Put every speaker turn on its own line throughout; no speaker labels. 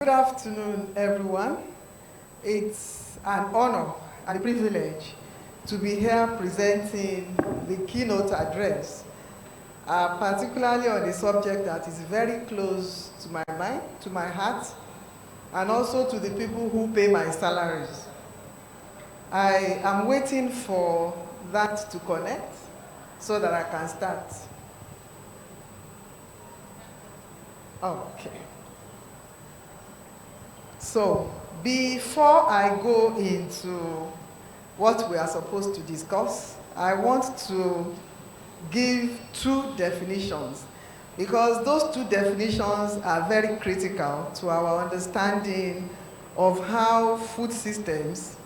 Good afternoon, everyone. It's an honor and a privilege to be here presenting the keynote address, particularly on a subject that is very close to my mind, to my heart, and also to the people who pay my salaries. I am waiting for that to connect so that I can start. Okay. So, before I go into what we are supposed to discuss, I want to give two definitions, because those two definitions are very critical to our understanding of how food systems,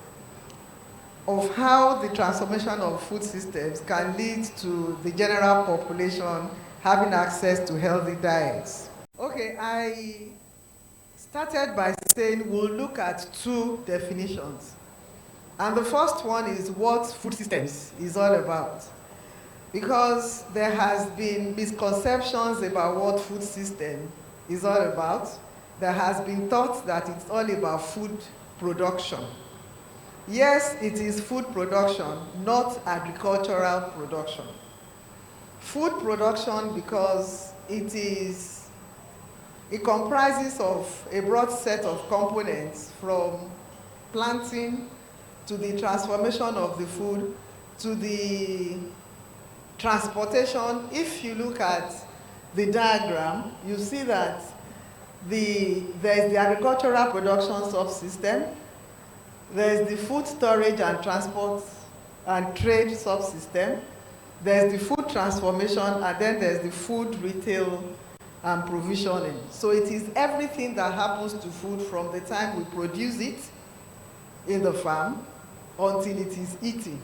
of how the transformation of food systems can lead to the general population having access to healthy diets. Okay, I started by saying we'll look at two definitions. And the first one is what food systems is all about. Because there has been misconceptions about what food system is all about. There has been thought that it's all about food production. Yes, it is food production, not agricultural production. Food production because it comprises of a broad set of components, from planting to the transformation of the food to the transportation. If you look at the diagram, you see that there is the agricultural production subsystem, there is the food storage and transport and trade subsystem, there is the food transformation, and then there is the food retail and provisioning. So it is everything that happens to food from the time we produce it in the farm until it is eaten.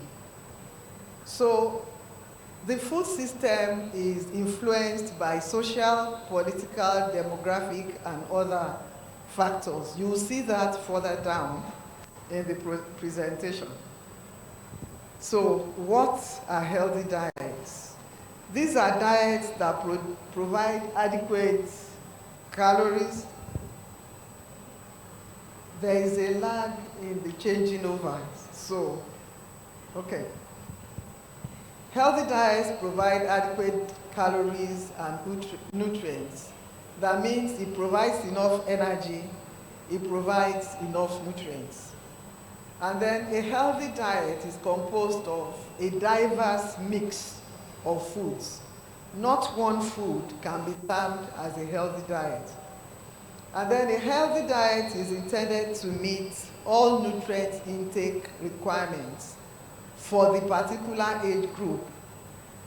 So the food system is influenced by social, political, demographic, and other factors. You will see that further down in the presentation. So what are healthy diets? These are diets that provide adequate calories. There is a lag in the changing over. So, okay. Healthy diets provide adequate calories and nutrients. That means it provides enough energy, it provides enough nutrients. And then a healthy diet is composed of a diverse mix of foods. Not one food can be termed as a healthy diet. And then a healthy diet is intended to meet all nutrient intake requirements for the particular age group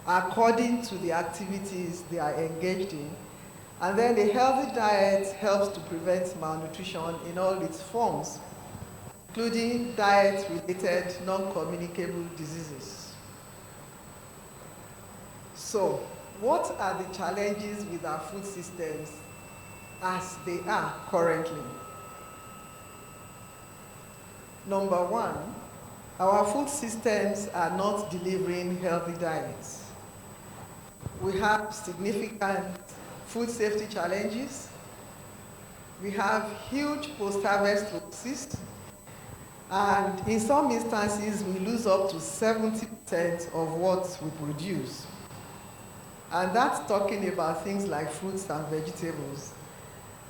according to the activities they are engaged in. And then a healthy diet helps to prevent malnutrition in all its forms, including diet-related non-communicable diseases. So, what are the challenges with our food systems as they are currently? Number one, our food systems are not delivering healthy diets. We have significant food safety challenges. We have huge post-harvest losses. And in some instances, we lose up to 70% of what we produce. And that's talking about things like fruits and vegetables.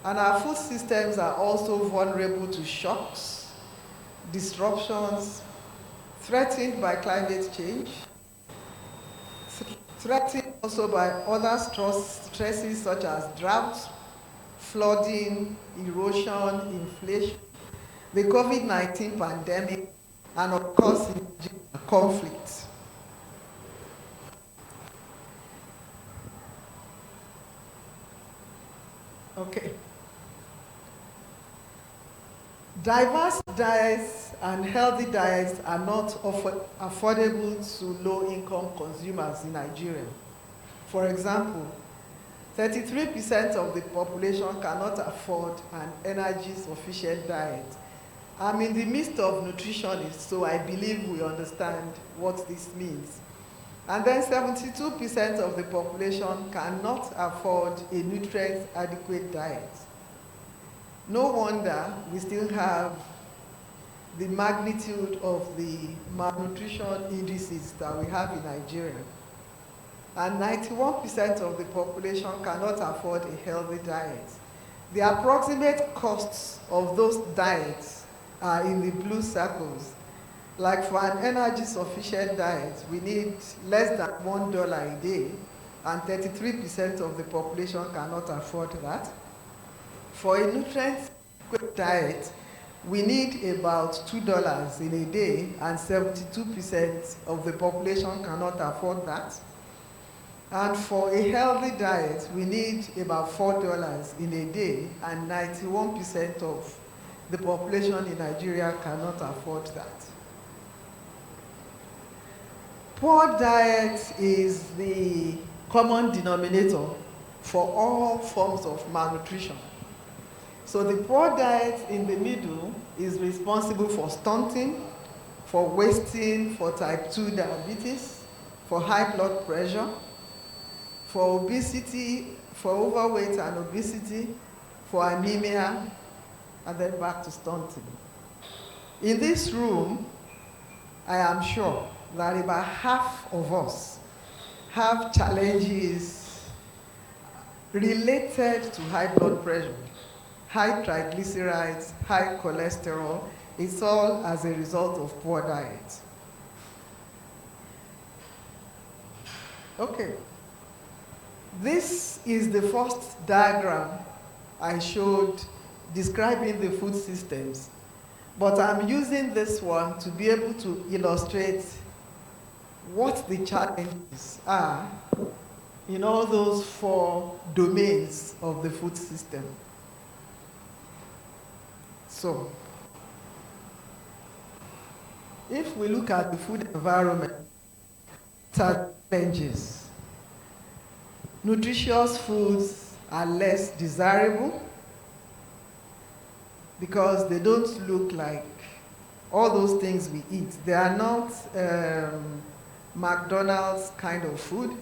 And our food systems are also vulnerable to shocks, disruptions, threatened by climate change, threatened also by other stresses such as drought, flooding, erosion, inflation, the COVID-19 pandemic, and of course, conflict. Okay. Diverse diets and healthy diets are not affordable to low-income consumers in Nigeria. For example, 33% of the population cannot afford an energy-sufficient diet. I'm in the midst of nutritionists, so I believe we understand what this means. And then 72% of the population cannot afford a nutrient-adequate diet. No wonder we still have the magnitude of the malnutrition indices that we have in Nigeria. And 91% of the population cannot afford a healthy diet. The approximate costs of those diets are in the blue circles. Like for an energy sufficient diet, we need less than $1 a day, and 33% of the population cannot afford that. For a nutrient diet, we need about $2 in a day, and 72% of the population cannot afford that. And for a healthy diet, we need about $4 in a day, and 91% of the population in Nigeria cannot afford that. Poor diet is the common denominator for all forms of malnutrition. So the poor diet in the middle is responsible for stunting, for wasting, for type 2 diabetes, for high blood pressure, for obesity, for overweight and obesity, for anemia, and then back to stunting. In this room, I am sure that about half of us have challenges related to high blood pressure, high triglycerides, high cholesterol. It's all as a result of poor diet. Okay. This is the first diagram I showed describing the food systems, but I'm using this one to be able to illustrate what the challenges are in all those 4 domains of the food system. So, if we look at the food environment, challenges. Nutritious foods are less desirable because they don't look like all those things we eat. They are not McDonald's kind of food.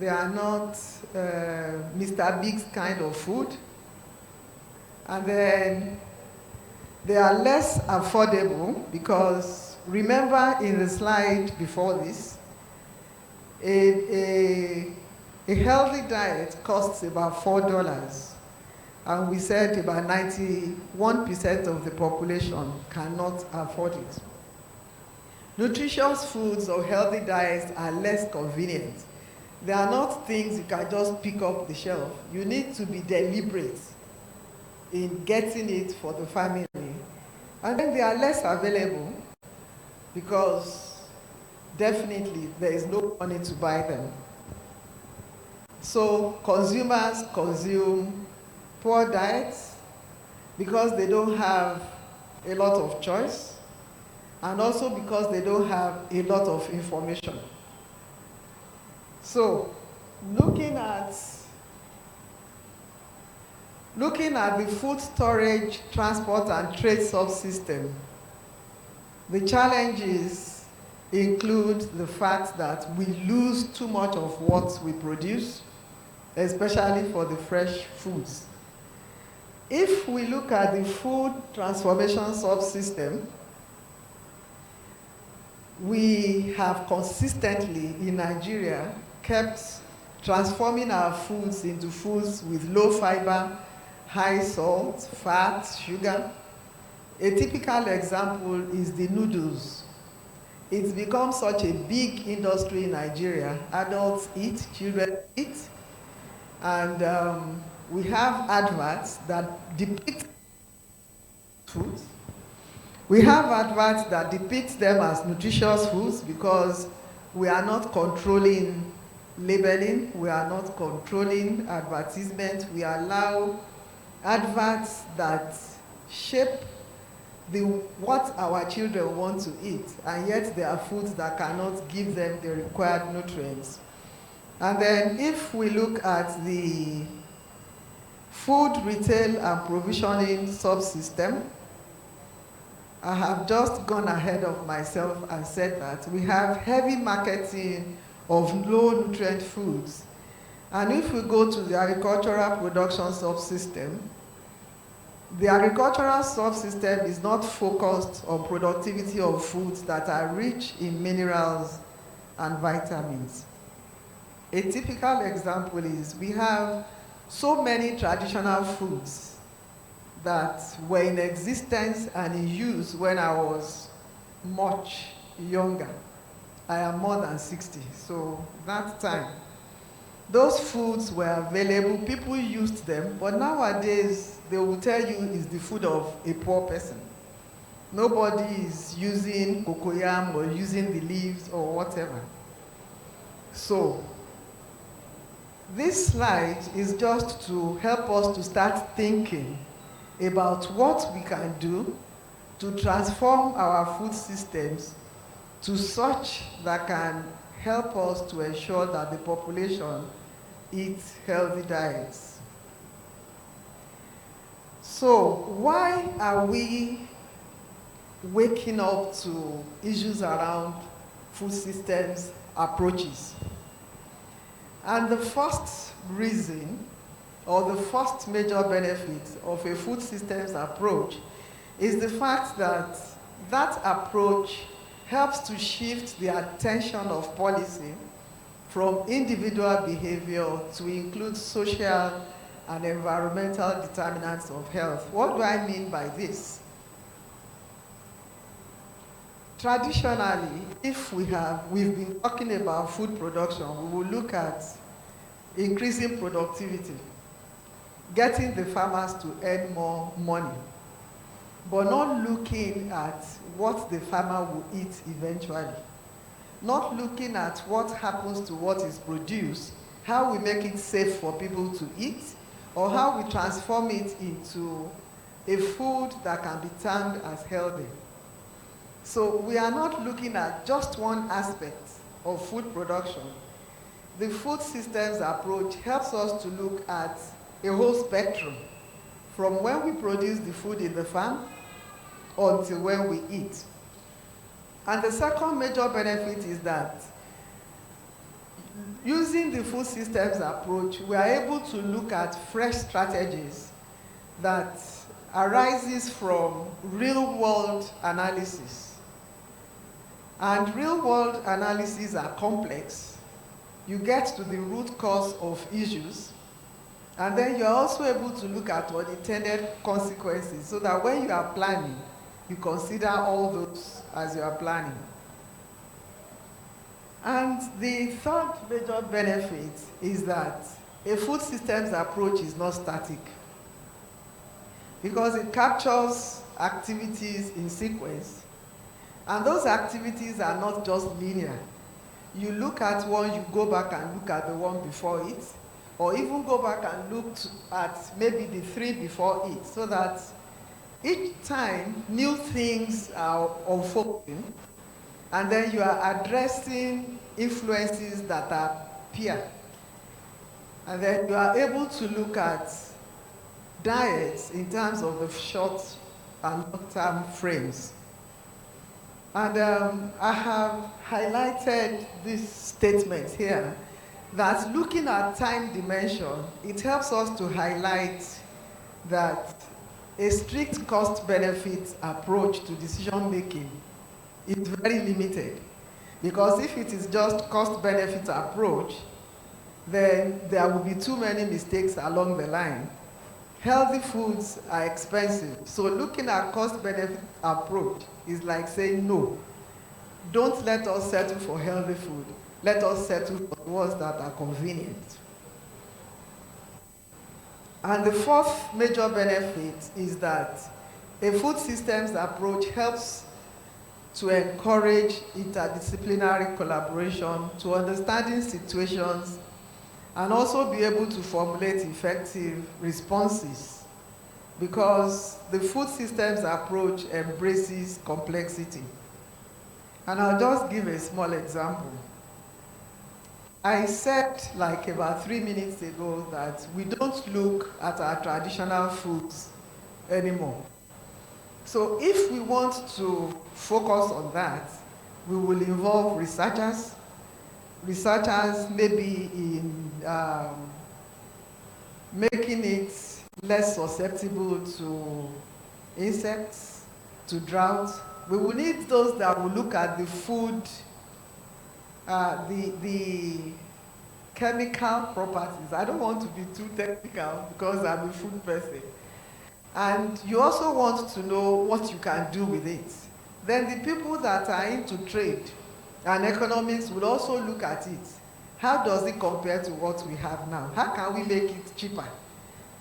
They are not Mr. Big's kind of food. And then they are less affordable because, remember in the slide before this, a healthy diet costs about $4, and we said about 91% of the population cannot afford it. Nutritious foods or healthy diets are less convenient. They are not things you can just pick up the shelf. You need to be deliberate in getting it for the family. And then they are less available because definitely there is no money to buy them. So consumers consume poor diets because they don't have a lot of choice, and also because they don't have a lot of information. So looking at the food storage, transport, and trade subsystem, the challenges include the fact that we lose too much of what we produce, especially for the fresh foods. If we look at the food transformation subsystem, we have consistently in Nigeria kept transforming our foods into foods with low fiber, high salt, fat, sugar. A typical example is the noodles. It's become such a big industry in Nigeria. Adults eat, children eat, and we have adverts that depict foods. We have adverts that depict them as nutritious foods because we are not controlling labeling, we are not controlling advertisement. We allow adverts that shape what our children want to eat, and yet there are foods that cannot give them the required nutrients. And then if we look at the food retail and provisioning subsystem, I have just gone ahead of myself and said that we have heavy marketing of low nutrient foods. And if we go to the agricultural production subsystem, The agricultural subsystem is not focused on productivity of foods that are rich in minerals and vitamins. A typical example is we have so many traditional foods that were in existence and in use when I was much younger. I am more than 60, so that time, those foods were available, people used them, but nowadays they will tell you it's the food of a poor person. Nobody is using cocoyam or using the leaves or whatever. So, this slide is just to help us to start thinking about what we can do to transform our food systems to such that can help us to ensure that the population eats healthy diets. So why are we waking up to issues around food systems approaches? And the first reason, or the first major benefit of a food systems approach is the fact that that approach helps to shift the attention of policy from individual behavior to include social and environmental determinants of health. What do I mean by this? Traditionally, if we've been talking about food production, we will look at increasing productivity, getting the farmers to earn more money, but not looking at what the farmer will eat eventually. Not looking at what happens to what is produced, how we make it safe for people to eat, or how we transform it into a food that can be termed as healthy. So we are not looking at just one aspect of food production. The food systems approach helps us to look at a whole spectrum, from when we produce the food in the farm until when we eat. And the second major benefit is that using the food systems approach, we are able to look at fresh strategies that arises from real-world analysis. And real-world analyses are complex. You get to the root cause of issues, and then you're also able to look at unintended consequences so that when you are planning, you consider all those as you are planning. And the third major benefit is that a food systems approach is not static, because it captures activities in sequence. And those activities are not just linear. You look at one, you go back and look at the one before it, or even go back and look at maybe the three before it, so that each time new things are unfolding, and then you are addressing influences that appear. And then you are able to look at diets in terms of the short and long-term frames. And I have highlighted this statement here, that looking at time dimension, it helps us to highlight that a strict cost-benefit approach to decision-making is very limited. Because if it is just cost-benefit approach, then there will be too many mistakes along the line. Healthy foods are expensive, so looking at cost-benefit approach is like saying, no, don't let us settle for healthy food. Let us settle for the ones that are convenient. And the fourth major benefit is that a food systems approach helps to encourage interdisciplinary collaboration, to understanding situations, and also be able to formulate effective responses, because the food systems approach embraces complexity. And I'll just give a small example. I said like about 3 minutes ago that we don't look at our traditional foods anymore. So if we want to focus on that, we will involve researchers maybe in making it less susceptible to insects, to drought. We will need those that will look at the food, the chemical properties. I don't want to be too technical because I'm a food person. And you also want to know what you can do with it. Then the people that are into trade and economics will also look at it. How does it compare to what we have now? How can we make it cheaper?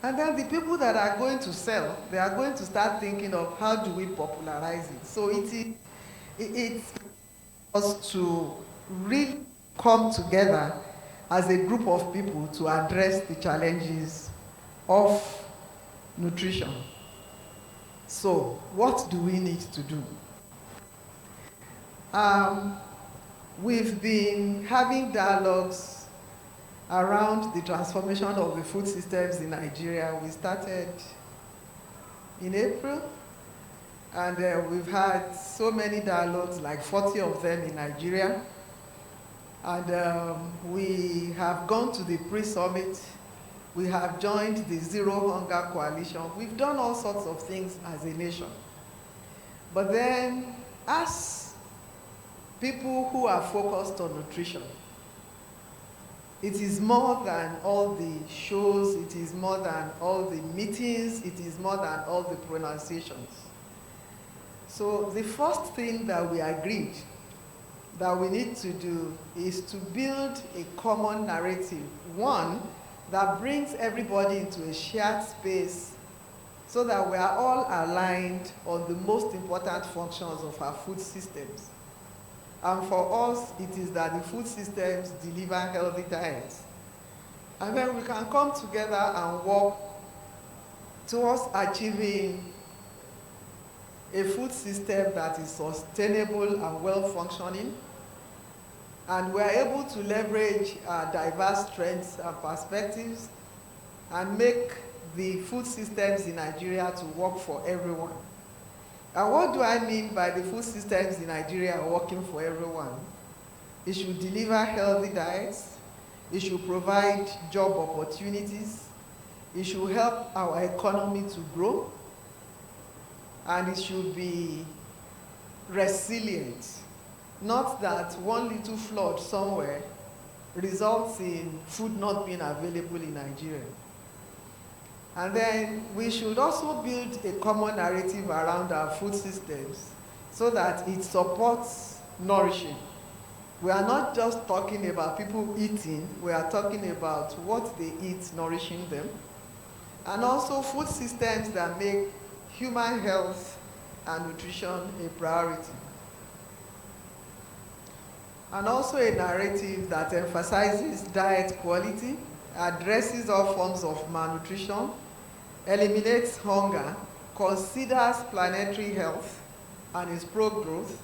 And then the people that are going to sell, they are going to start thinking of how do we popularize it. So it's us to really come together as a group of people to address the challenges of nutrition. So what do we need to do? We've been having dialogues around the transformation of the food systems in Nigeria. We started in April, and we've had so many dialogues, like 40 of them in Nigeria. And we have gone to the pre-summit. We have joined the Zero Hunger Coalition. We've done all sorts of things as a nation. But then, as people who are focused on nutrition, it is more than all the shows, it is more than all the meetings, it is more than all the pronunciations. So the first thing that we agreed that we need to do is to build a common narrative, one that brings everybody into a shared space so that we are all aligned on the most important functions of our food systems. And for us, it is that the food systems deliver healthy diets. And then we can come together and work towards achieving a food system that is sustainable and well-functioning. And we are able to leverage our diverse strengths and perspectives and make the food systems in Nigeria to work for everyone. And what do I mean by the food systems in Nigeria working for everyone? It should deliver healthy diets. It should provide job opportunities. It should help our economy to grow. And it should be resilient. Not that one little flood somewhere results in food not being available in Nigeria. And then we should also build a common narrative around our food systems so that it supports nourishing. We are not just talking about people eating, we are talking about what they eat nourishing them. And also food systems that make human health and nutrition a priority. And also a narrative that emphasizes diet quality, addresses all forms of malnutrition, eliminates hunger, considers planetary health, and is pro-growth.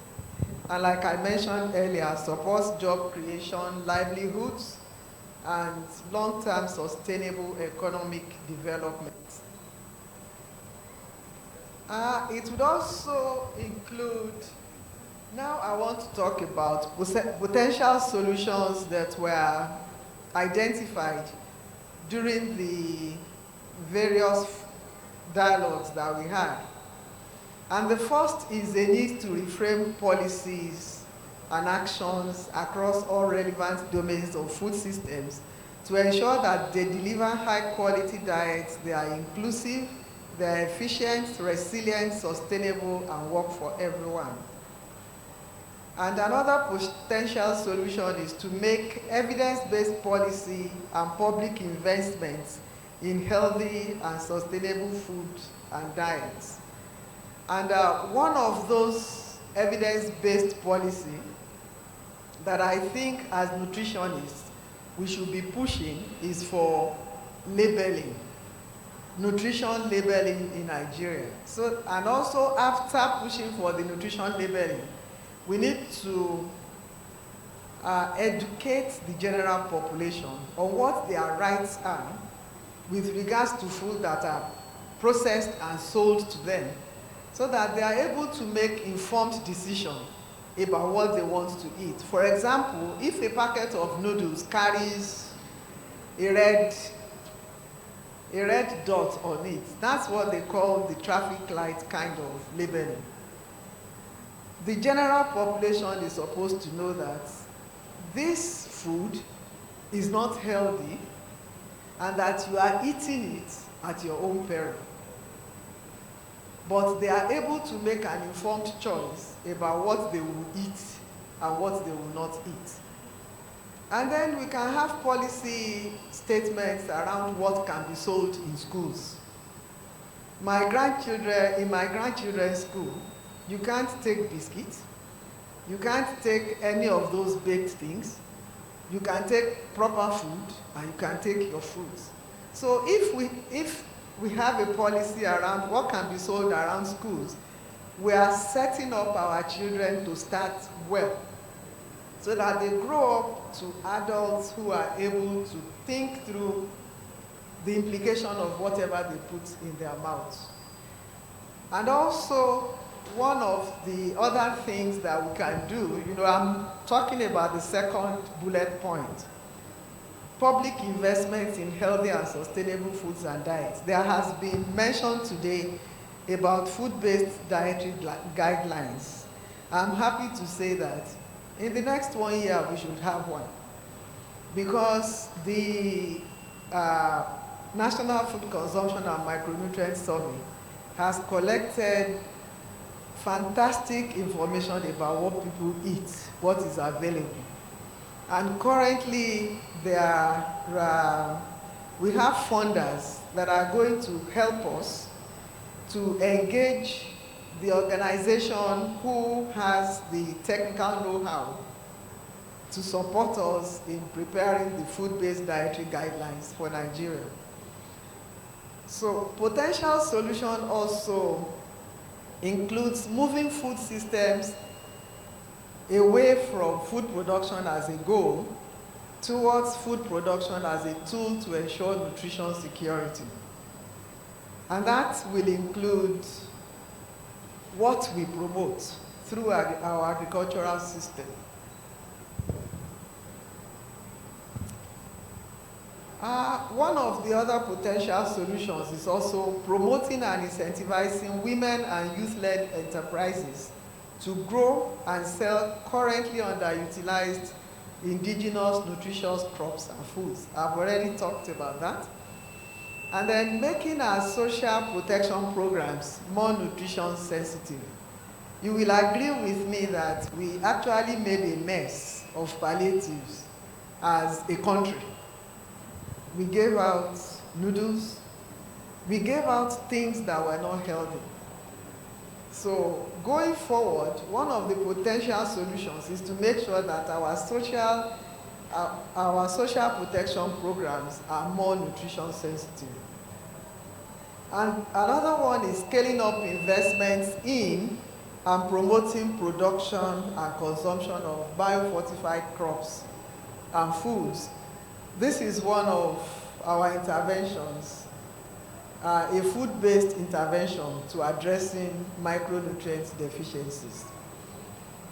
And like I mentioned earlier, supports job creation, livelihoods, and long-term sustainable economic development. It would also include, now I want to talk about potential solutions that were identified during the various dialogues that we had. And the first is the need to reframe policies and actions across all relevant domains of food systems to ensure that they deliver high-quality diets, they are inclusive, they are efficient, resilient, sustainable, and work for everyone. And another potential solution is to make evidence-based policy and public investments in healthy and sustainable food and diets. And one of those evidence-based policy that I think as nutritionists we should be pushing is for labeling, nutrition labeling in Nigeria. So, and also after pushing for the nutrition labeling, we need to educate the general population on what their rights are with regards to food that are processed and sold to them, so that they are able to make informed decisions about what they want to eat. For example, if a packet of noodles carries a a red dot on it. That's what they call the traffic light kind of labeling. The general population is supposed to know that this food is not healthy and that you are eating it at your own peril. But they are able to make an informed choice about what they will eat and what they will not eat. And then we can have policy statements around what can be sold in schools. In my grandchildren's school, you can't take biscuits, you can't take any of those baked things, you can take proper food, and you can take your fruits. So if we have a policy around what can be sold around schools, we are setting up our children to start well, so that they grow up to adults who are able to think through the implication of whatever they put in their mouths. And also, one of the other things that we can do, I'm talking about the second bullet point, public investments in healthy and sustainable foods and diets. There has been mention today about food-based dietary guidelines. I'm happy to say that in the next 1 year, we should have one, because the National Food Consumption and Micronutrient Survey has collected fantastic information about what people eat, what is available. And currently, we have funders that are going to help us to engage the organization who has the technical know-how to support us in preparing the food-based dietary guidelines for Nigeria. So potential solution also includes moving food systems away from food production as a goal towards food production as a tool to ensure nutrition security. And that will include what we promote through our agricultural system. One of the other potential solutions is also promoting and incentivizing women and youth-led enterprises to grow and sell currently underutilized indigenous nutritious crops and foods. I've already talked about that. And then making our social protection programs more nutrition sensitive. You will agree with me that we actually made a mess of palliatives as a country. We gave out noodles. We gave out things that were not healthy. So going forward, one of the potential solutions is to make sure that our social protection programs are more nutrition sensitive. And another one is scaling up investments in and promoting production and consumption of biofortified crops and foods. This is one of our interventions, a food-based intervention to addressing micronutrient deficiencies.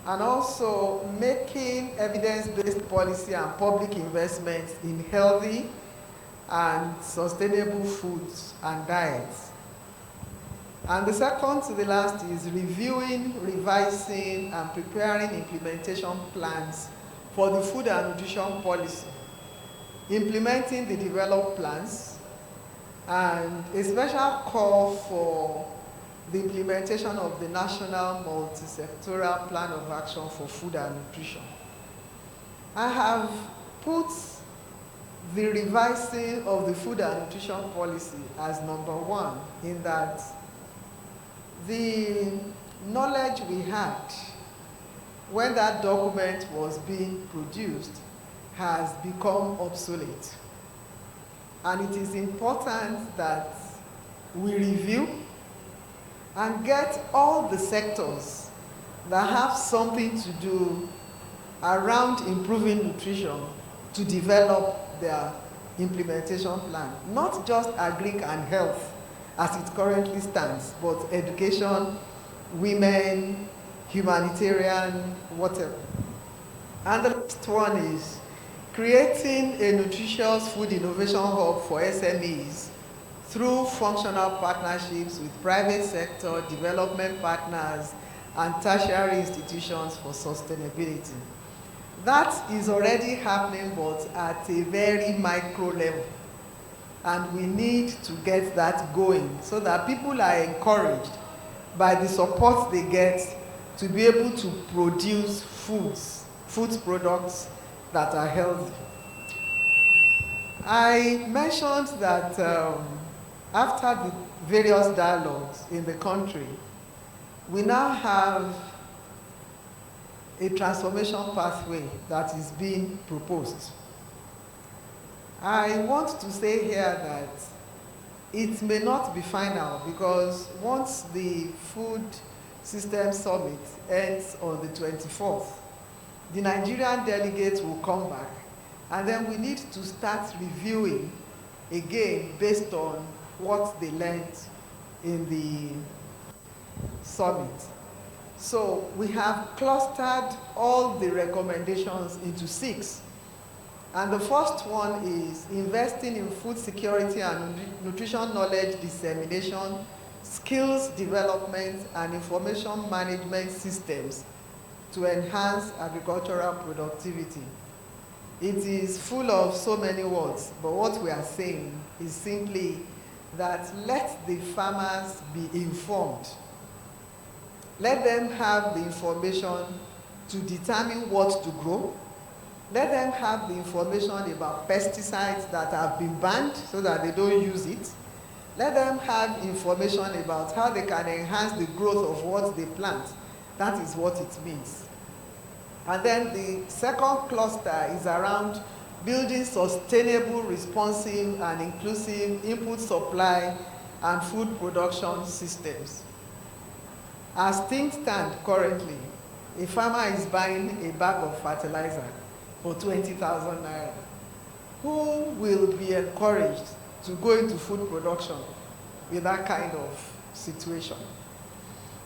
And also making evidence-based policy and public investments in healthy and sustainable foods and diets. And the second to the last is reviewing, revising, and preparing implementation plans for the food and nutrition policy, implementing the developed plans, and a special call for the implementation of the National Multi-Sectoral Plan of Action for Food and Nutrition. I have put the revising of the food and nutrition policy as number one, in that the knowledge we had when that document was being produced has become obsolete. And it is important that we review and get all the sectors that have something to do around improving nutrition to develop their implementation plan. Not just agric and health as it currently stands, but education, women, humanitarian, whatever. And the last one is creating a nutritious food innovation hub for SMEs through functional partnerships with private sector, development partners, and tertiary institutions for sustainability. That is already happening, but at a very micro level. And we need to get that going so that people are encouraged by the support they get to be able to produce food products that are healthy. I mentioned that after the various dialogues in the country, we now have a transformation pathway that is being proposed. I want to say here that it may not be final, because once the Food System Summit ends on the 24th, the Nigerian delegates will come back, and then we need to start reviewing again based on what they learned in the summit. So we have clustered all the recommendations into 6. And the first one is investing in food security and nutrition knowledge dissemination, skills development, and information management systems to enhance agricultural productivity. It is full of so many words, but what we are saying is simply that let the farmers be informed. Let them have the information to determine what to grow. Let them have the information about pesticides that have been banned so that they don't use it. Let them have information about how they can enhance the growth of what they plant. That is what it means. And then the second cluster is around building sustainable, responsive, and inclusive input supply and food production systems. As things stand currently, a farmer is buying a bag of fertilizer for 20,000 naira. Who will be encouraged to go into food production with that kind of situation?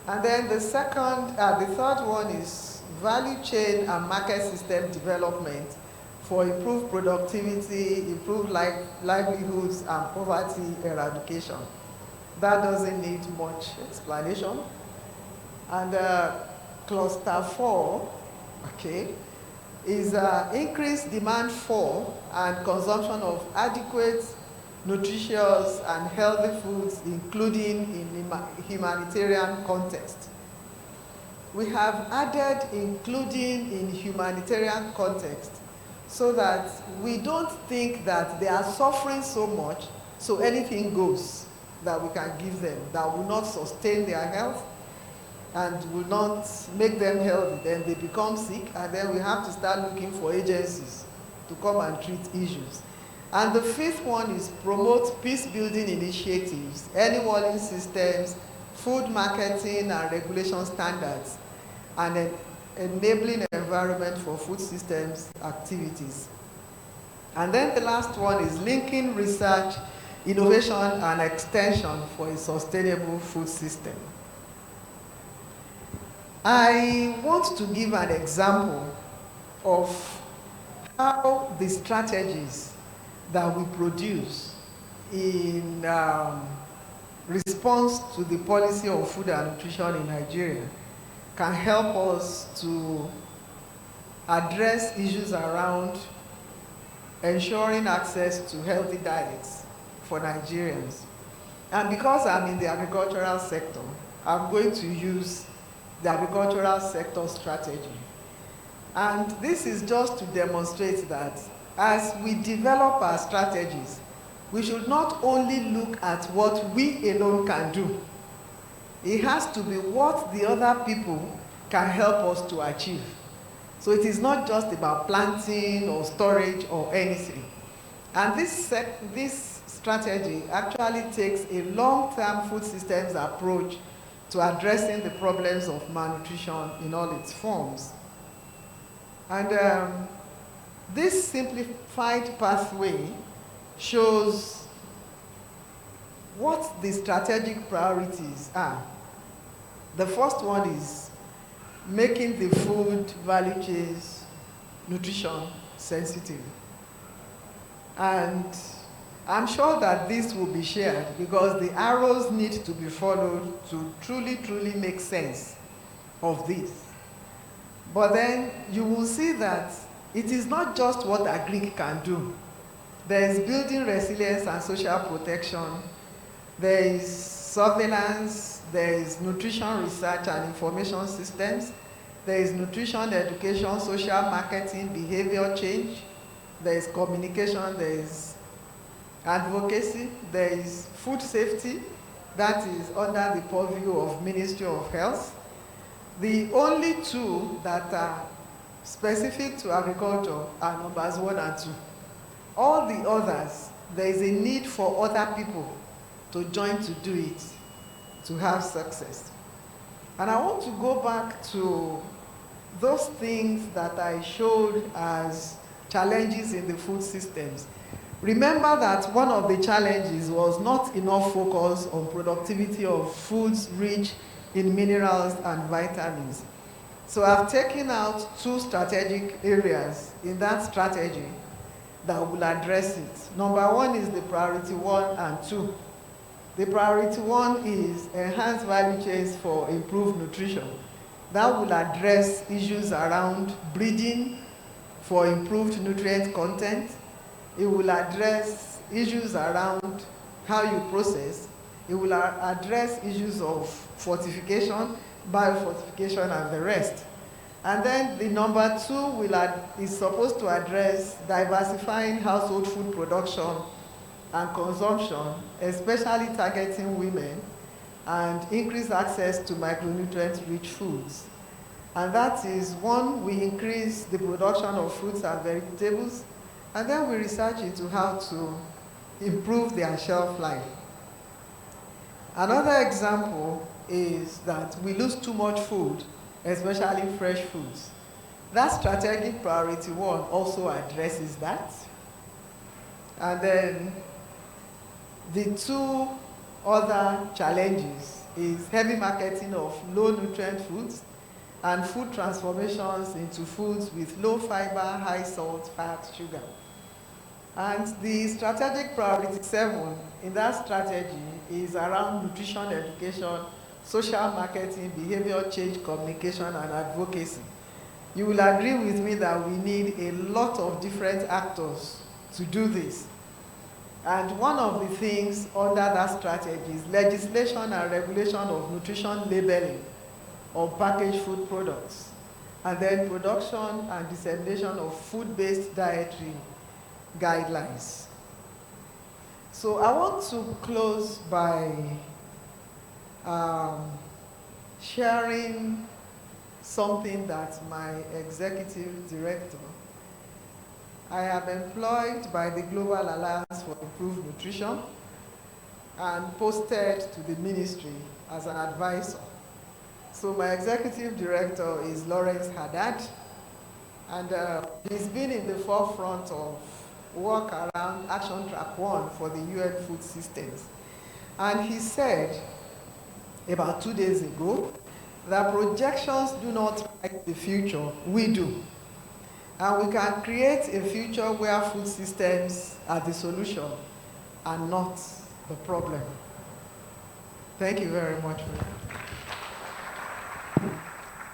And then the third one is value chain and market system development for improved productivity, improved livelihoods, and poverty eradication. That doesn't need much explanation. And cluster 4, is increased demand for and consumption of adequate, nutritious, and healthy foods, including in humanitarian context. We have added including in humanitarian context so that we don't think that they are suffering so much, so anything goes that we can give them that will not sustain their health and will not make them healthy. Then they become sick, and then we have to start looking for agencies to come and treat issues. And the 5th one is promote peace-building initiatives, early warning systems, food marketing and regulation standards, and an enabling environment for food systems activities. And then the last one is linking research, innovation, and extension for a sustainable food system. I want to give an example of how the strategies that we produce in response to the policy of food and nutrition in Nigeria can help us to address issues around ensuring access to healthy diets for Nigerians. And because I'm in the agricultural sector, I'm going to use the agricultural sector strategy. And this is just to demonstrate that as we develop our strategies, we should not only look at what we alone can do. It has to be what the other people can help us to achieve. So it is not just about planting or storage or anything. And this strategy actually takes a long-term food systems approach to addressing the problems of malnutrition in all its forms. And this simplified pathway shows what the strategic priorities are. The first one is making the food value chains nutrition sensitive. And I'm sure that this will be shared because the arrows need to be followed to truly, truly make sense of this. But then you will see that it is not just what agric can do. There is building resilience and social protection. There is surveillance. There is nutrition research and information systems. There is nutrition education, social marketing, behavior change. There is communication. There is advocacy. There is food safety. That is under the purview of Ministry of Health. The only two that are specific to agriculture are numbers 1 and 2. All the others, there is a need for other people to join to do it, to have success. And I want to go back to those things that I showed as challenges in the food systems. Remember that one of the challenges was not enough focus on productivity of foods rich in minerals and vitamins. So I've taken out 2 strategic areas in that strategy that will address it. Number 1 is the priority 1 and 2. The priority 1 is enhanced value chains for improved nutrition. That will address issues around breeding for improved nutrient content. It will address issues around how you process. It will address issues of fortification, biofortification, and the rest. And then the number 2 is supposed to address diversifying household food production and consumption, especially targeting women, and increase access to micronutrient-rich foods. And that is, 1, we increase the production of fruits and vegetables, and then we research into how to improve their shelf life. Another example is that we lose too much food, especially fresh foods. That strategic priority 1 also addresses that. And then the 2 other challenges is heavy marketing of low nutrient foods and food transformations into foods with low fiber, high salt, fat, sugar. And the strategic priority 7 in that strategy is around nutrition education, social marketing, behavior change, communication, and advocacy. You will agree with me that we need a lot of different actors to do this. And one of the things under that strategy is legislation and regulation of nutrition labeling of packaged food products, and then production and dissemination of food-based dietary guidelines. So I want to close by sharing something that my executive director, I am employed by the Global Alliance for Improved Nutrition and posted to the ministry as an advisor. So my executive director is Lawrence Haddad, and he's been in the forefront of work around Action Track 1 for the UN food systems. And he said about 2 days ago that projections do not write the future, we do. And we can create a future where food systems are the solution and not the problem. Thank you very much for that.